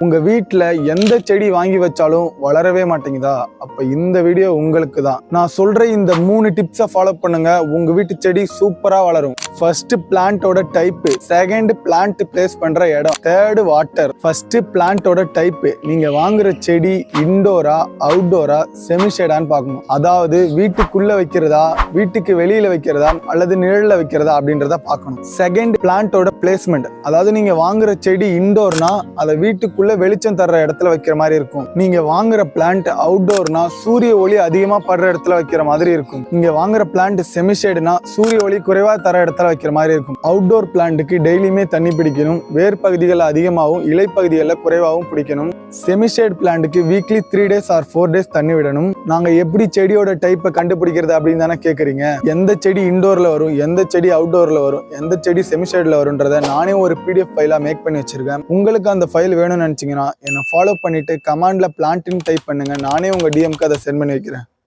உங்க வீட்ல எந்த செடி வாங்கி வச்சாலும் வளரவே மாட்டேங்குதா? அப்ப இந்த வீடியோ உங்களுக்கு தான். நான் சொல்ற இந்த 3 டிப்ஸை ஃபாலோ பண்ணுங்க, உங்க வீட்டு செடி சூப்பரா வளரும். ஃபர்ஸ்ட் பிளான்ட்டோட டைப், செகண்ட் பிளான்ட் பிளேஸ் பண்ற இடம், தேர்ட் வாட்டர். ஃபர்ஸ்ட் பிளான்ட்டோட டைப், நீங்க வாங்குற செடி இன்டோரா அவுட்டோரா செமிஷேடான்னு பார்க்கணும். அதாவது வீட்டுக்குள்ள வைக்கிறதா, வீட்டுக்கு வெளியில வைக்கிறதா, அல்லது நிழல்ல வைக்கிறதா அப்படின்றத பார்க்கணும். செகண்ட் பிளான்ட்டோட பிளேஸ்மெண்ட், அதாவது நீங்க வாங்குற செடி இன்டோர்னா அதை வீட்டுக்குள்ள வெளிச்சம் தர்ற இடத்துல வைக்கிற மாதிரி இருக்கும். நீங்க வாங்குற பிளான்ட் அவுட்டோர்னா சூரிய ஒளி அதிகமா படுற இடத்துல வைக்கிற மாதிரி இருக்கும். நீங்க வாங்குற பிளான்ட் செமிஷேடுனா சூரிய ஒளி குறைவா தர இடத்துல வைக்கிற மாதிரி இருக்கும். அவுட்டோர் பிளான்ட்டுக்கு டெய்லியுமே தண்ணி பிடிக்கணும். வேர் பகுதிகள் அதிகமாகவும் இலை பகுதிகளில் குறைவாகவும் பிடிக்கணும். செமிஷேட் பிளான்ட்டுக்கு வீக்லி 3 days ஆர் 4 days தண்ணி விடணும். நாங்க எப்படி செடியோட டைப்பை கண்டுபிடிக்கிறது அப்படின்னு தானே கேட்குறீங்க. எந்த செடி இன்டோர்ல வரும், எந்த செடி அவுட்டோர்ல வரும், எந்த செடி செமிஷேட்ல வரும்ன்றத நானே ஒரு PDF ஃபைலா மேக் பண்ணி வச்சிருக்கேன். உங்களுக்கு அந்த ஃபைல் வேணும்னு நினைச்சீங்கன்னா என்னை ஃபாலோ பண்ணிட்டு கமாண்ட்ல பிளான்ட்னு டைப் பண்ணுங்க. நானே உங்க DMக்கு அதை சென்ட் பண்ணி வைக்கிறேன்.